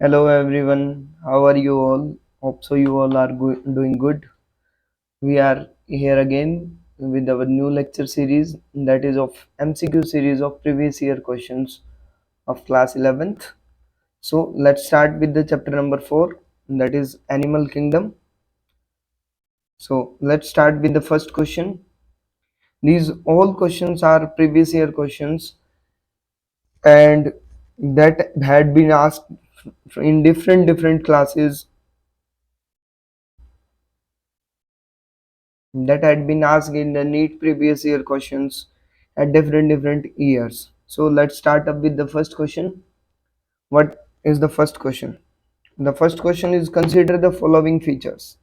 Hello everyone, how are you all? Hope so you all are doing good. We are here again with our new lecture series, that is of MCQ series of previous year questions of class 11th. So let's start with the chapter number 4, that is Animal Kingdom. So let's start with the first question. These all questions are previous year questions and that had been asked in different classes, that had been asked in the NEET previous year questions at different years. So let's start up with the first question. What is the first question? The first question is, consider the following features: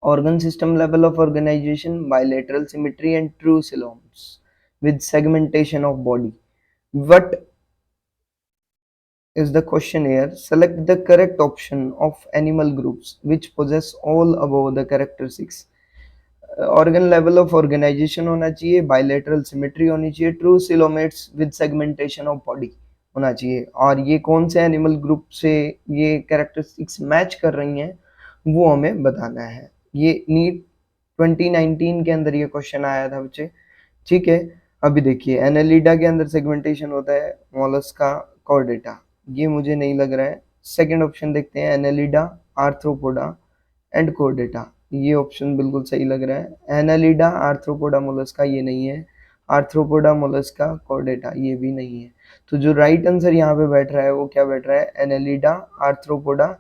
organ system level of organization, bilateral symmetry, and true coeloms with segmentation of body. What is the question here? Select the correct option of animal groups which possess all above the characteristics. Organ level of organization होना चाहिए, bilateral symmetry होनी चाहिए, true coelomates with segmentation of body होना चाहिए। और ये कौन से एनिमल ग्रुप से ये कैरेक्टरिस्टिक्स मैच कर रही हैं वो हमें बताना है। ये नीट 2019 के अंदर ये क्वेश्चन आया था बच्चे, ठीक है। अभी देखिए, एनालिडा के अंदर सेगमेंटेशन होता है, मोलस्का, कॉर्डेटा, ये मुझे नहीं लग रहा है। सेकेंड ऑप्शन देखते हैं, एनालिडा, आर्थ्रोपोडा एंड कोर्डेटा, ये ऑप्शन बिल्कुल सही लग रहा है। एनालिडा, आर्थ्रोपोडा, मोलस्का ये नहीं है। आर्थ्रोपोडा, मोलस्का, कोर्डेटा ये भी नहीं है। तो जो राइट आंसर यहाँ पे बैठ रहा है वो क्या बैठ रहा है? Annelida, arthropoda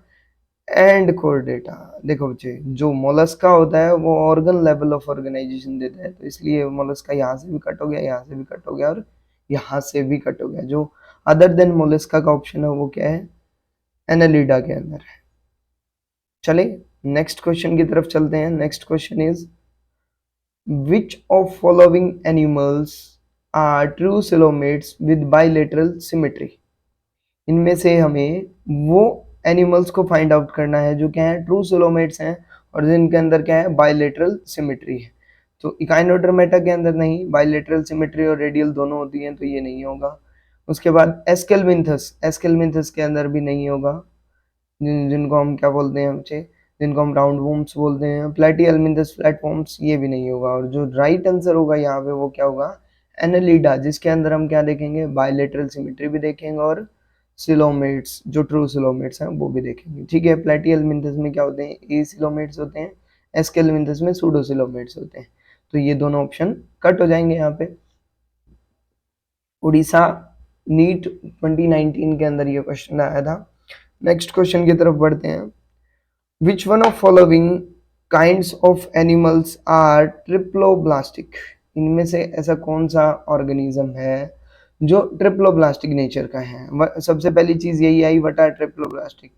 and Chordata. देखो बच्चे, जो मोलस्का होता है वो ऑर्गन लेवल ऑफ ऑर्गेनाइजेशन देता है, तो इसलिए मोलस्का यहाँ से भी कट हो गया, यहाँ से भी कट हो गया और यहाँ से भी कट हो गया। जो अदर देन मोलस्का का ऑप्शन है वो क्या है? एनालिडा के अंदर है। चले नेक्स्ट क्वेश्चन की तरफ चलते हैं। Next question is, which of following animals are true coelomates with bilateral symmetry? इनमें से हमें वो एनिमल्स को फाइंड आउट करना है जो क्या है? ट्रू सिलोमेट्स हैं और जिनके अंदर क्या है? बाइलेटरल सिमेट्री है। तो इकाइनोडर्मेटा के अंदर नहीं, बाइलेटरल सिमेट्री और रेडियल दोनों होती हैं, तो ये नहीं होगा। उसके बाद एस्केलमिंथस, एस्केलमिंथस के अंदर भी नहीं होगा, जिनको हम क्या बोलते हैं बच्चे? जिनको हम राउंड वॉर्म्स बोलते हैं। प्लेटिहेल्मिन्थस फ्लैटवॉर्म्स ये भी नहीं होगा। और जो राइट आंसर होगा यहाँ पे वो क्या होगा? एनालिडा, जिसके अंदर हम क्या देखेंगे? बायलेटरल सिमेट्री भी देखेंगे और सिलोमेट्स, जो ट्रू सिलोमेट्स हैं वो भी देखेंगे, ठीक है। प्लेटिहेल्मिन्थस में क्या होते हैं? ए सिलोमेट्स होते हैं, एस्केलमिन्थस में सूडो सिलोमेट्स होते हैं। तो ये दोनों ऑप्शन कट हो जाएंगे यहाँ पे। उड़ीसा नीट 2019 के अंदर ये क्वेश्चन आया था। नेक्स्ट क्वेश्चन की तरफ बढ़ते हैं। Which one of following kinds of animals are triploblastic? इनमें से ऐसा कौन सा ऑर्गेनिज्म है जो ट्रिप्लोब्लास्टिक नेचर का है? सबसे पहली चीज यही आई, व्हाट आर ट्रिप्लोब्लास्टिक?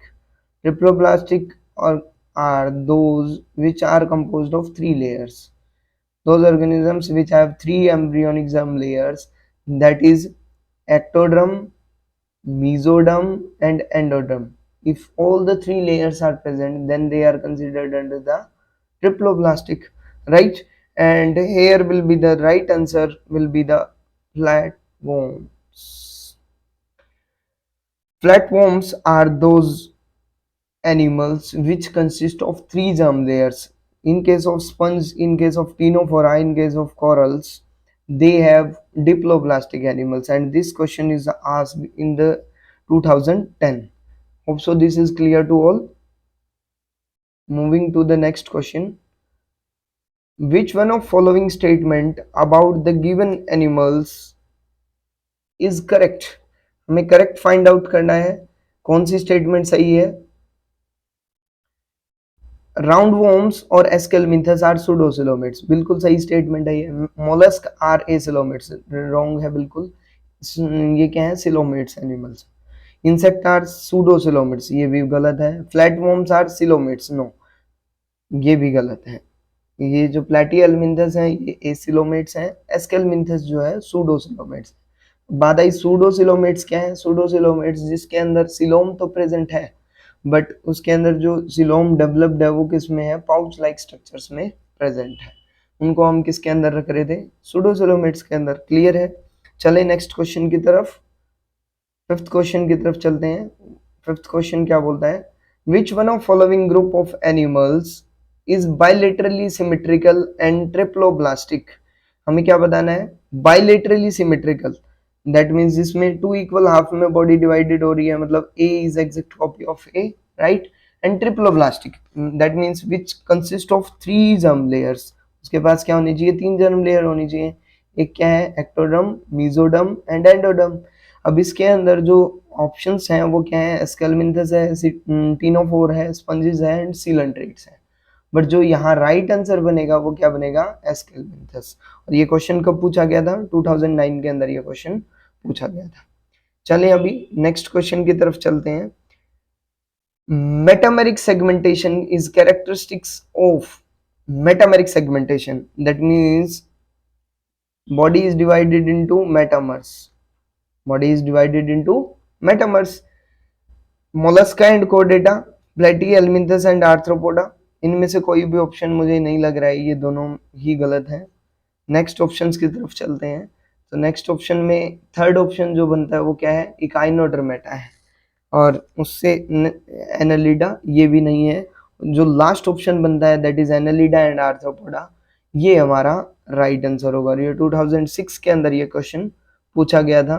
ट्रिप्लोब्लास्टिक और are those which are composed of three layers. Those organisms which have three embryonic germ layers, that is ectoderm, mesoderm and endoderm. If all the three layers are present, then they are considered under the triploblastic, right? And here will be the right answer will be the flatworms. Flatworms are those animals which consist of three germ layers. In case of sponge, in case of ctenophora, in case of corals, they have diploblastic animals, and this question is asked in the 2010. Hope so this is clear to all. Moving to the next question. Which one of following statement about the given animals is correct? हमें correct find out करना है, कौन सी statement सही है। Round worms और Aschelminthes are pseudocoelomates, बिल्कुल सही statement है ये। मोलस्क आर एसिलोमेट्स, रॉन्ग है बिल्कुल। ये क्या है? Coelomates animals. Insect are pseudocoelomates, ये भी गलत है। फ्लैटवॉर्म्स आर सिलोमेट्स, नो, ये भी गलत है। ये जो प्लेटिहेल्मिन्थस हैं ये एसिलोमेट्स हैं, एस्केलमिंथस जो है सूडोसिलोमेट्स। बात आई सूडोसिलोमेट्स क्या है? सूडोसिलोमेट्स जिसके अंदर सिलोम तो प्रेजेंट है, बट उसके अंदर जो सिलोम डेवलप्ड है वो किस में है? पाउच लाइक स्ट्रक्चर्स में प्रेजेंट है। उनको हम किसके अंदर रख रहे थे? सूडोसिलोमेट्स के अंदर। क्लियर है? चले नेक्स्ट क्वेश्चन की तरफ, फिफ्थ क्वेश्चन की तरफ चलते हैं। फिफ्थ क्वेश्चन क्या बोलता है, which one of following group of animals is bilaterally symmetrical and triploblastic. हमें क्या बताना है, बाइलेटरली सिमेट्रिकल, दैट मीन्स जिसमें टू इक्वल हाफ में बॉडी डिवाइडेड हो रही है, मतलब A is exact copy of A, right. And triploblastic, that means which consist of three germ layers, उसके पास क्या होनी चाहिए, तीन जर्म लेयर होनी चाहिए। एक क्या है, एक्टोडर्म, मेसोडर्म एंड एंडोडर्म। अब इसके अंदर जो ऑप्शंस हैं वो क्या है, एस्केलमिंथस है, टीनोफोर है, स्पंजेस है एंड सीलेंट्रेट्स है। बट जो यहाँ राइट आंसर बनेगा वो क्या बनेगा, एस्केलमिंथस। और ये क्वेश्चन कब पूछा गया था, 2009 के अंदर ये क्वेश्चन पूछा गया था। चलिए अभी नेक्स्ट क्वेश्चन की तरफ चलते हैं। Metameric segmentation is characteristics of metameric segmentation, that means body is divided into metamers, body is divided into metamers, mollusca and chordata, platyhelminthes and arthropoda. इनमें से कोई भी ऑप्शन मुझे नहीं लग रहा है, ये दोनों ही गलत है। नेक्स्ट ऑप्शंस की तरफ चलते हैं। तो नेक्स्ट ऑप्शन में थर्ड ऑप्शन जो बनता है वो क्या है, इकाइनोडर्मेटा है, और उससे एनालिडा, ये भी नहीं है। जो लास्ट ऑप्शन बनता है that is Annelida and arthropoda, ये हमारा राइट आंसर होगा। ये 2006 के अंदर ये क्वेश्चन पूछा गया था।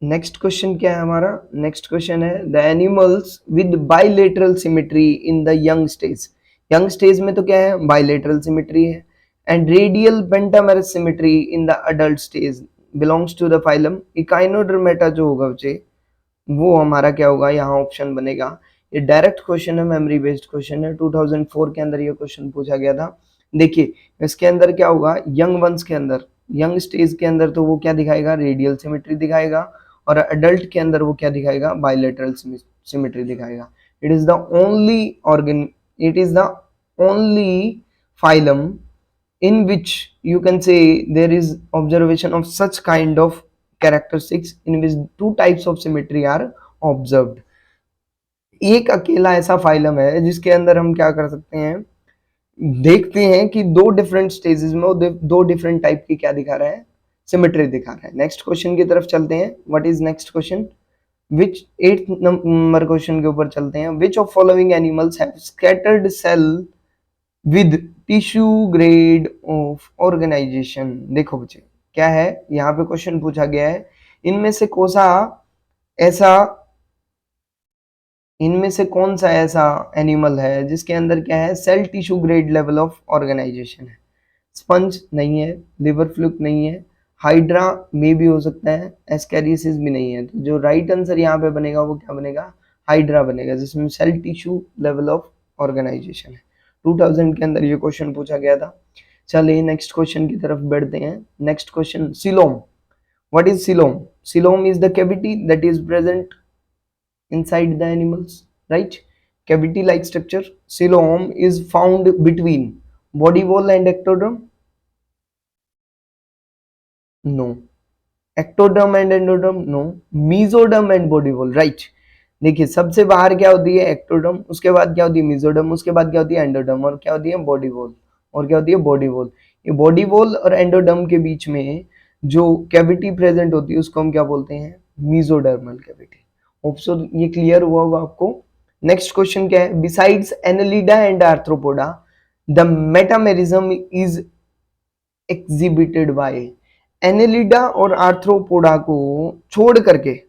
नेक्स्ट क्वेश्चन क्या है हमारा, नेक्स्ट क्वेश्चन है the animals with bilateral symmetry in the young stage. Young stage में तो क्या है, बाइलेटरल सिमेट्री है, and radial pentamerous symmetry in the adult stage belongs to the phylum echinodermata. जो होगा बच्चे वो हमारा क्या होगा, यहाँ ऑप्शन बनेगा। ये डायरेक्ट क्वेश्चन है, मेमोरी बेस्ड क्वेश्चन है, 2004 के अंदर ये क्वेश्चन पूछा गया था। देखिए इसके अंदर क्या होगा, यंग वंस के अंदर, यंग स्टेज के अंदर तो वो क्या दिखाएगा, रेडियल सिमेट्री दिखाएगा, और अडल्ट के अंदर वो क्या दिखाएगा, बाइलेटरल सिमेट्री दिखाएगा। It is the only organ, it is the only phylum in which you can say there is observation of such kind of characteristics in which two types of symmetry are observed। एक अकेला ऐसा phylum है जिसके अंदर हम क्या कर सकते हैं, देखते हैं कि दो डिफरेंट स्टेजेस में वो दो डिफरेंट टाइप की क्या दिखा रहा है, सिमेट्री दिखा रहा है। नेक्स्ट क्वेश्चन की तरफ चलते हैं। What is next question, which 8th number question के ऊपर चलते हैं। Which of following animals have scattered cell with tissue grade of organization. देखो बच्चे क्या है, यहाँ पे क्वेश्चन पूछा गया है, इनमें से कौन सा ऐसा एनिमल है जिसके अंदर क्या है, cell tissue grade level of organization है। स्पंज नहीं है, लिवर फ्लूक नहीं है, हाइड्रा में भी हो सकता है, एस्कैरिसिस भी नहीं है। तो जो राइट आंसर यहाँ पे बनेगा वो क्या बनेगा, हाइड्रा बनेगा, जिसमें cell tissue level of organization है। 2000 के अंदर ये क्वेश्चन पूछा गया था। चलिए नेक्स्ट क्वेश्चन की तरफ बढ़ते हैं। Next question, coelom. What is coelom, coelom is the cavity that is present inside the animals, right? Cavity like structure. Coelom is found between body wall and ectoderm. No. Ectoderm and endoderm. No. Mesoderm and body wall, right? देखिए सबसे बाहर क्या होती है, ectoderm, उसके बाद क्या होती है, मेसोडर्म, उसके बाद क्या होती है, एंडोडर्म, और क्या होती है, बॉडी वॉल, और क्या होती है, बॉडी वॉल। ये बॉडी वॉल और एंडोडर्म के बीच में जो कैविटी प्रेजेंट होती है उसको हम क्या बोलते हैं, मेसोडर्मल कैविटी। होप सो ये क्लियर हुआ होगा आपको। नेक्स्ट क्वेश्चन क्या है, besides Annelida and arthropoda the metamerism is exhibited by. Annelida और आर्थ्रोपोडा को छोड़ करके,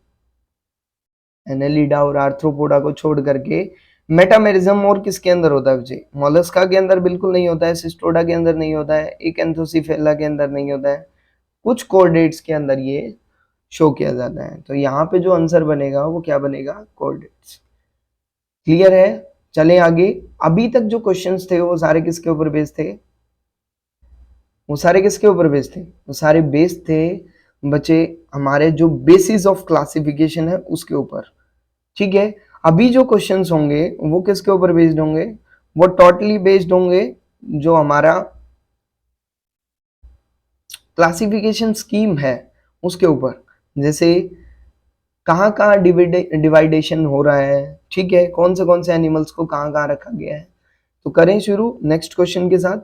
एनालिडा और आर्थ्रोपोडा को छोड़ करके मेटामेरिज्म और किसके अंदर होता है बच्चे, मोलस्का के अंदर बिल्कुल नहीं होता है, सिस्टोडा के अंदर नहीं होता है, एकैंथोसिफेला के अंदर नहीं होता है, कुछ कोर्डेट्स के अंदर ये शो किया जाता है। तो यहाँ पे जो आंसर बनेगा वो क्या बनेगा, कोर्डेट्स। क्लियर है, चलें आगे। अभी तक जो क्वेश्चंस थे वो सारे किसके ऊपर बेस्ड थे, वो सारे किसके ऊपर बेस्ड थे, वो सारे बेस्ड थे बच्चे हमारे जो बेसिस ऑफ क्लासिफिकेशन है उसके ऊपर। ठीक है, अभी जो क्वेश्चंस होंगे वो किसके ऊपर बेस्ड होंगे, वो टोटली बेस्ड होंगे जो हमारा क्लासिफिकेशन स्कीम है उसके ऊपर। जैसे कहाँ कहाँ डिवाइडेशन हो रहा है, ठीक है, कौन से एनिमल्स को कहाँ कहाँ रखा गया है। तो करें शुरू नेक्स्ट क्वेश्चन के साथ।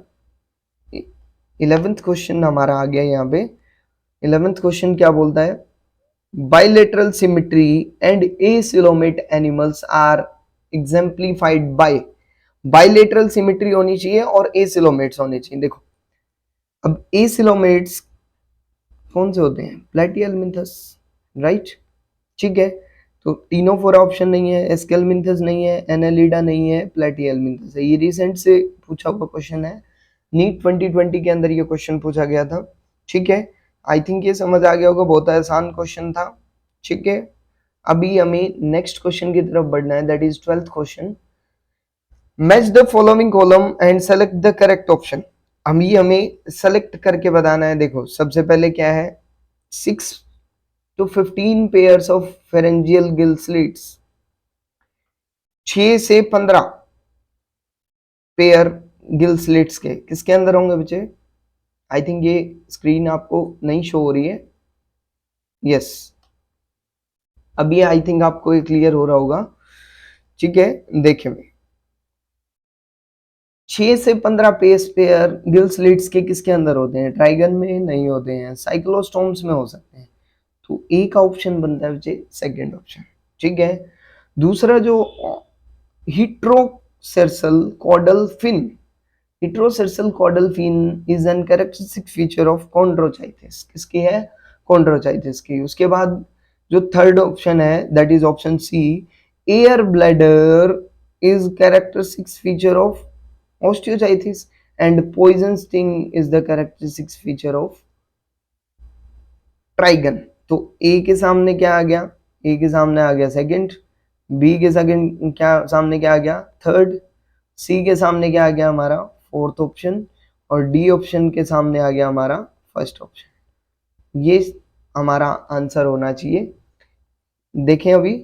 11th क्वेश्चन हमारा आ गया यहाँ पे। 11th क्वेश्चन क्या बोलता है, Bilateral symmetry and acoelomate animals are exemplified by bilateral symmetry होनी चाहिए और acoelomates होने चाहिए। देखो अब acoelomates कौन से होते हैं? प्लेटियलमिंथस, राइट? ठीक है, तो तीनों फोर ऑप्शन नहीं है, एस्केलमिंथस नहीं है, एनालिडा नहीं है, प्लेटियलमिंथस है। ये रिसेंट से पूछा हुआ क्वेश्चन है, नीट 2020 के अंदर ये क्वेश्चन पूछा गया था। ठीक है, आई थिंक ये समझ आ गया होगा, बहुत आसान क्वेश्चन था। ठीक है, अभी हमें नेक्स्ट क्वेश्चन की तरफ बढ़ना है, that is 12th question. Match the following column and select the correct option. हमें सेलेक्ट करके बताना है। देखो सबसे पहले क्या है, 6 to 15 pairs of pharyngeal gill slits, 6 से 15 पेयर गिल स्लिट्स के किसके अंदर होंगे बच्चे? आई थिंक ये स्क्रीन आपको नहीं शो हो रही है। यस, अभी आई थिंक आपको ये क्लियर हो रहा होगा। ठीक है, देखिए 6 से 15 पेयर गिल स्लिट्स के किसके अंदर होते हैं? ट्राइगन में नहीं होते हैं, साइक्लोस्टोम्स में हो सकते हैं। तो ए का ऑप्शन बनता है बच्चे सेकंड ऑप्शन। ठीक है, दूसरा जो heterocercal caudal fin, heterocercal caudal fin is an characteristic feature of chondrichthyes. किसकी है? कॉन्ड्रोचाइटिस की। उसके बाद जो थर्ड ऑप्शन है that is option C, air bladder is characteristic feature of osteichthyes and poison sting is the characteristic feature of trygon. तो A के सामने क्या आ गया? ए के सामने आ गया सेकंड, बी के सेकंड क्या सामने क्या आ गया? थर्ड, सी के सामने क्या आ गया हमारा? फोर्थ ऑप्शन, और डी ऑप्शन के सामने आ गया हमारा फर्स्ट ऑप्शन। ये हमारा आंसर होना चाहिए। देखें अभी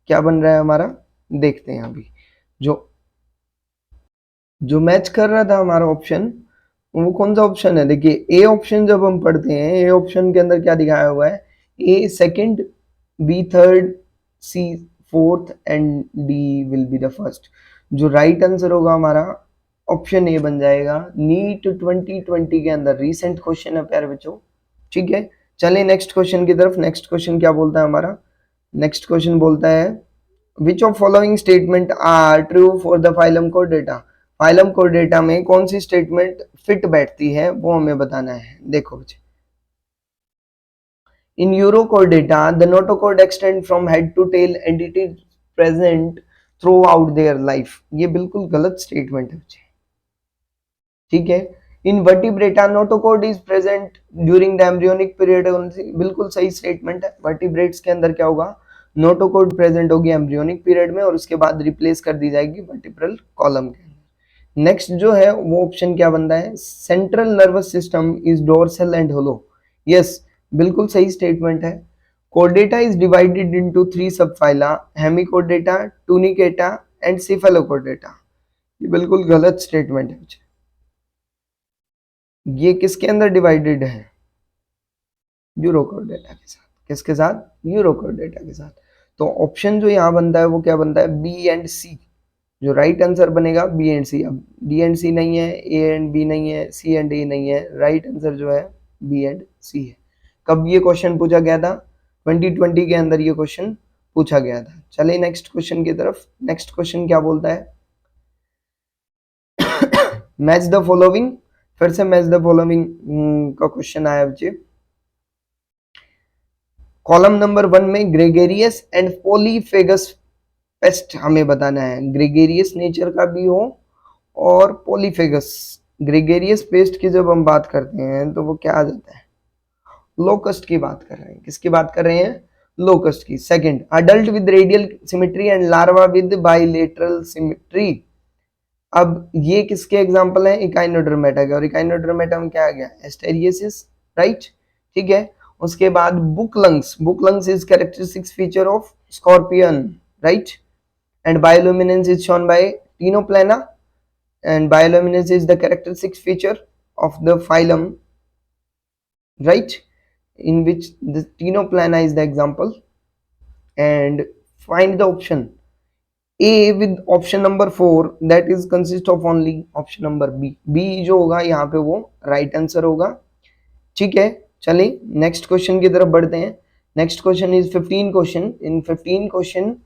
क्या बन रहा है हमारा, देखते हैं अभी। जो जो मैच कर रहा था हमारा ऑप्शन, वो कौन सा ऑप्शन है? देखिए ए ऑप्शन जब हम पढ़ते हैं, ए ऑप्शन के अंदर क्या दिखाया हुआ है? A second, B third, C fourth and D will be the first. जो राइट आंसर होगा हमारा ऑप्शन ए बन जाएगा। नीट 2020 के अंदर रिसेंट क्वेश्चन है प्यारे बच्चों। ठीक है, चलिए नेक्स्ट क्वेश्चन की तरफ। नेक्स्ट क्वेश्चन क्या बोलता है हमारा? नेक्स्ट क्वेश्चन बोलता है which of following statement are true for the phylum chordata. Phylum chordata में कौन सी स्टेटमेंट फिट बैठती है वो हमें बताना है। देखो बच्चे, in urochordata the notochord extend from head to tail and it is present throughout their life. ये बिल्कुल गलत स्टेटमेंट है बच्चे। ठीक है, in vertebrata notochord is present during the embryonic period. बिल्कुल सही स्टेटमेंट है। वर्टिब्रेट्स के अंदर क्या होगा? नोटोकोर्ड प्रेजेंट होगी एम्ब्रियोनिक पीरियड में और उसके बाद रिप्लेस कर दी जाएगी वर्टिब्रल कॉलम के अंदर। नेक्स्ट जो है वो ऑप्शन क्या बनता है? Central nervous system is dorsal and hollow. Yes, बिल्कुल सही स्टेटमेंट है। Chordata is divided into 3 subphyla, hemichordata, tunicata and cephalochordata. ये बिल्कुल गलत स्टेटमेंट है। ये किसके अंदर डिवाइडेड है? यूरोकोर्डेटा के साथ। किसके साथ? यूरोकोर्डेटा के साथ। तो ऑप्शन जो यहाँ बनता है वो क्या बनता है? बी एंड सी। जो राइट आंसर बनेगा बी एंड सी। अब डी एंड सी नहीं है, ए एंड बी नहीं है, सी एंड ए नहीं है, राइट आंसर जो है बी एंड सी है। कब ये क्वेश्चन पूछा गया था? 2020 के अंदर ये क्वेश्चन पूछा गया था। चलिए नेक्स्ट क्वेश्चन की तरफ। नेक्स्ट क्वेश्चन क्या बोलता है? Match the following. फिर से मैच द फॉलोइंग का क्वेश्चन आया बच्चे। कॉलम नंबर 1 में ग्रेगेरियस एंड पॉलीफेगस पेस्ट हमें बताना है। ग्रेगेरियस नेचर का भी हो और पॉलीफेगस। ग्रेगेरियस पेस्ट की जब हम बात करते हैं तो वो क्या आ जाता है? लोकस्ट की बात कर रहे हैं। किसकी बात कर रहे हैं? लोकस्ट की। Second, adult with radial symmetry and larva with bilateral symmetry. अब ये किसके एग्जांपल हैं? इकाइनोडर्मेटा के। और इकाइनोडर्मेटा में क्या आ गया? Asterias, right? ठीक है, उसके बाद book lungs. Book lungs is characteristic feature of scorpion, right? And bioluminescence is shown by ctenoplana, and bioluminescence is the characteristic feature of the phylum, right, in which the Tinoplana is the example. And find the option A with option number 4 that is consist of only option number B. B जो होगा यहाँ पे वो right answer होगा। ठीक है, चलिए next question की तरफ बढ़ते हैं। Next question is 15 question. In 15 question,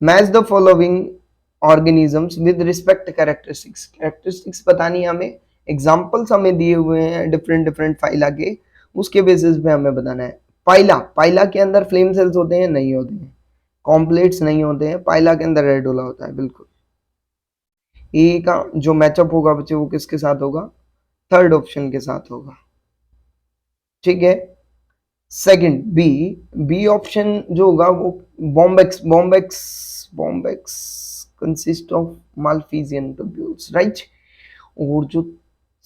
match the following organisms with respect characteristics. Characteristics बतानी है हमें, एग्जाम्पल्स हमें दिए हुए हैं डिफरेंट डिफरेंट फाइला के, उसके बेसिस पे हमें बताना है. पाइला, पाइला के अंदर फ्लेम सेल्स होते हैं? नहीं होते हैं. कॉम्प्लेट्स नहीं होते हैं. पाइला के अंदर रेडोला होता है. बिल्कुल. ए का जो मैचअप होगा बच्चे वो किसके साथ होगा? थर्ड ऑप्शन के साथ होगा. ठीक है. सेकंड बी, बी ऑप्शन जो होगा वो bombyx, bombyx consist of malpighian tubules, right. और जो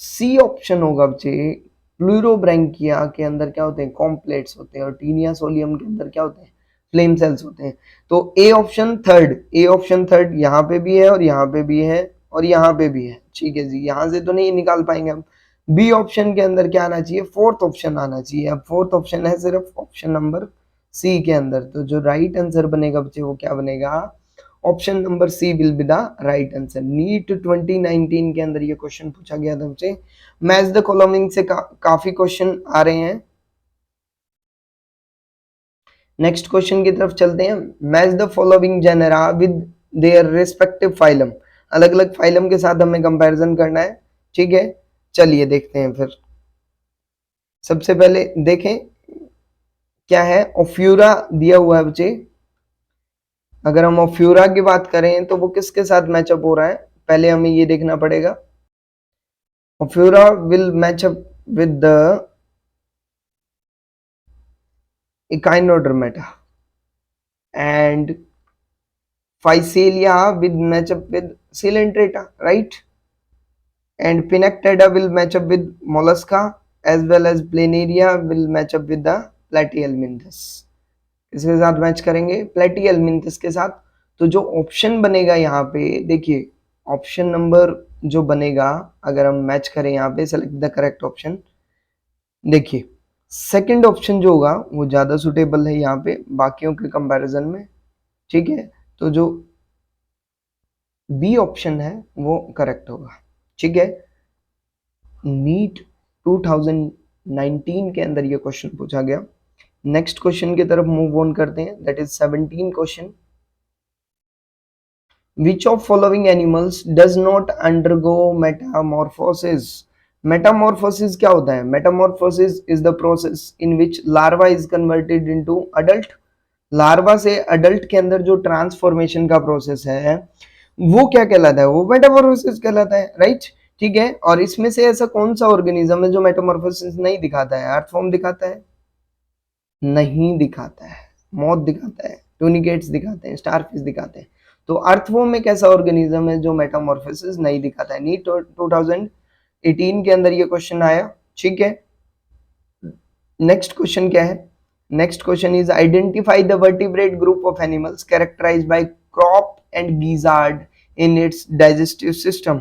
सी ऑप्शन होगा बच्चे, प्लूरोब्रैंकिया के अंदर क्या होते हैं? कॉम्प्लेट्स होते हैं. और टीनिया सोलियम के अंदर क्या होते हैं? फ्लेम सेल्स होते हैं. तो A option third, A option third यहाँ पे भी है और यहाँ पे भी है और यहाँ पे भी है. ठीक है जी, यहाँ से तो नहीं निकाल पाएंगे हम. बी ऑप्शन के अंदर क्या आना चाहिए? फोर्थ ऑप्शन आना चाहिए. अब फोर्थ ऑप्शन है सिर्फ ऑप्शन नंबर सी के अंदर. तो जो राइट आंसर बनेगा बच्चे वो क्या बनेगा? Option number C will be the right answer. NEET 2019 के अंदर ये क्वेश्चन पूछा गया था बच्चे. मैच द फॉलोइंग से काफी क्वेश्चन आ रहे हैं. नेक्स्ट क्वेश्चन की तरफ चलते हैं. Match the following genera with their respective phylum. अलग अलग फाइलम के साथ हमें कंपैरिजन करना है. ठीक है, चलिए देखते हैं फिर. सबसे पहले देखें क्या है. ओफ्यूरा दिया हुआ है बच्चे. अगर हम ओफ्यूरा की बात करें तो वो किसके साथ मैचअप हो रहा है? पहले हमें ये देखना पड़ेगा. Ophiura will match up with the Echinodermata and Physalia will match up with Coelenterata, right? And Pinactida will match up with Mollusca as well as Planaria will match up with the Platyhelminthes. इसके साथ match करेंगे Platyhelminthes के साथ. तो जो option बनेगा यहाँ पे देखिए, ऑप्शन नंबर जो बनेगा अगर हम मैच करें यहाँ पे, सेलेक्ट द करेक्ट ऑप्शन. देखिए सेकंड ऑप्शन जो होगा वो ज़्यादा सुटेबल है यहाँ पे बाकियों के कंपैरिजन में. ठीक है, तो जो बी ऑप्शन है वो करेक्ट होगा. ठीक है. नीट 2019 के अंदर ये क्वेश्चन पूछा गया. नेक्स्ट क्वेश्चन की तरफ मूव ऑन करते हैं. That is 17 question. Which of following animals does not undergo metamorphosis? Metamorphosis क्या होता है? Metamorphosis is the process in which larva is converted into adult. Larva से अडल्ट के अंदर जो ट्रांसफॉर्मेशन का प्रोसेस है वो क्या कहलाता है? वो मेटामॉर्फोसिस कहलाता है, राइट. ठीक है. और इसमें से ऐसा कौन सा ऑर्गेनिज्म है जो मेटामॉर्फोसिस नहीं दिखाता है? अर्थवॉर्म दिखाता है? नहीं दिखाता है. मॉथ दिखाता है, टूनिकेट्स दिखाते हैं, स्टारफिश दिखाते हैं. तो अर्थवॉर्म एक ऐसा ऑर्गेनिज्म है जो मेटामॉर्फोसिस नहीं दिखाता है. नीट 2018 के अंदर ये क्वेश्चन आया. ठीक है. नेक्स्ट क्वेश्चन क्या है? Next question is identify the vertebrate group of animals characterized by crop and gizzard in its digestive system.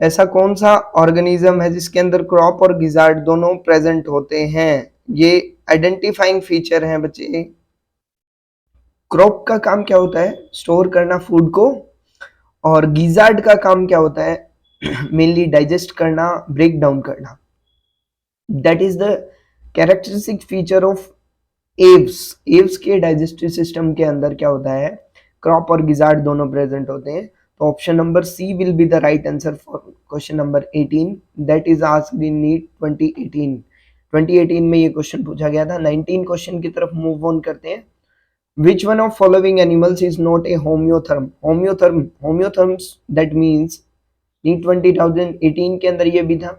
ऐसा कौन सा ऑर्गेनिज्म है जिसके अंदर क्रॉप और गिजार्ड दोनों प्रेजेंट होते हैं? ये आइडेंटिफाइंग फीचर है बच्चे. क्रॉप का काम क्या होता है? स्टोर करना फूड को. और गिजार्ड का काम क्या होता है? मेनली डाइजेस्ट करना, ब्रेक डाउन करना. That is the characteristic feature of Aves. Aves के डाइजेस्टिव सिस्टम के अंदर क्या होता है? क्रॉप और गिजार्ड दोनों प्रेजेंट होते हैं. तो option number C will be the right answer for question number 18. That is asked in NEET 2018. 2018 में ये क्वेश्चन पूछा गया था. 19 क्वेश्चन की तरफ मूव ऑन करते हैं. Which one of following animals is not a homeotherm? Homeotherms that means NEET 2018 के अंदर ये भी था.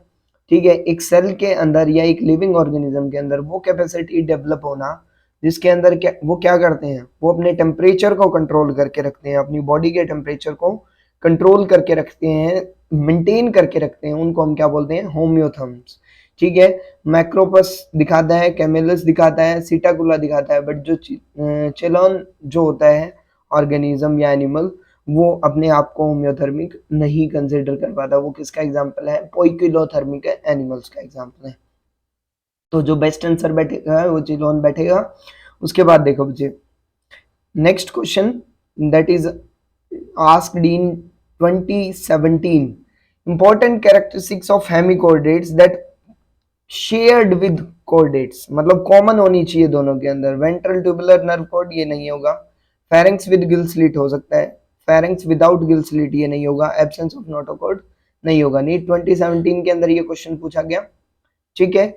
ठीक है. एक सेल के अंदर या एक लिविंग ऑर्गेनिज्म के अंदर वो कैपेसिटी डेवलप होना जिसके अंदर क्या वो क्या करते हैं? वो अपने टेम्परेचर को कंट्रोल करके रखते हैं, अपनी बॉडी के टेम्परेचर को कंट्रोल करके रखते हैं, मेंटेन करके रखते हैं. उनको हम क्या बोलते हैं? होम्योथर्म्स. ठीक है. मैक्रोपस दिखाता है, कैमेलस दिखाता है, सीटाकुला दिखाता है. बट जो चेलोन जो होता है ऑर्गेनिज्म या एनिमल वो अपने आप को होम्योथर्मिक नहीं कंसिडर कर पाता. वो किसका एग्जांपल है? पोइकिलोथर्मिक एनिमल्स का एग्जांपल है. तो जो बेस्ट आंसर बैठेगा वो चिलोन बैठेगा. उसके बाद देखो बच्चे next question that is asked in 2017. Important characteristics of hemichordates that shared with chordates, मतलब कॉमन होनी चाहिए दोनों के अंदर। वेंट्रल ट्यूबुलर नर्व कॉर्ड ये नहीं होगा। फेरिंक्स विद गिल स्लिट हो सकता है, फेरिंक्स विदाउट गिल स्लिट ये नहीं होगा, एब्सेंस ऑफ नोटोकॉर्ड नहीं होगा। नीट 2017 के अंदर ये क्वेश्चन पूछा गया, ठीक है।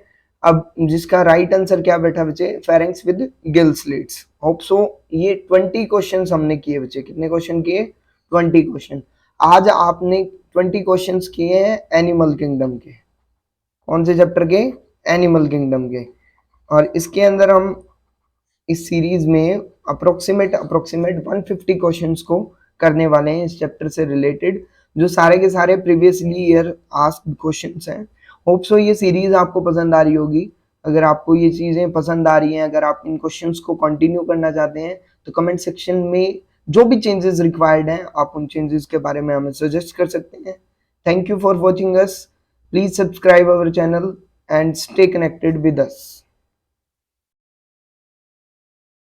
अब जिसका राइट आंसर क्या बैठा बच्चे, pharynx with gill slits. Hope so ये 20 क्वेश्चंस हमने किए बच्चे। कितने क्वेश्चन किए? 20 क्वेश्चन। आज आपने 20 क्वेश्चंस किए हैं एनिमल किंगडम के। कौन से चैप्टर के? एनिमल किंगडम के। और इसके अंदर हम इस सीरीज में अप्रोक्सीमेट 150 क्वेश्चंस को करने वाले हैं इस चैप्टर से रिलेटेड, जो सारे के सारे प्रीवियसली ईयर आस्क्ड क्वेश्चंस हैं। होप सो ये सीरीज आपको पसंद आ रही होगी। अगर आपको ये चीजें पसंद आ रही हैं, अगर आप इन क्वेश्चंस को कंटिन्यू करना चाहते हैं, तो कमेंट सेक्शन में जो भी चेंजेस रिक्वायर्ड हैं आप उन चेंजेस के बारे में हमें सजेस्ट कर सकते हैं। Thank you for watching us. Please subscribe our channel and stay connected with us.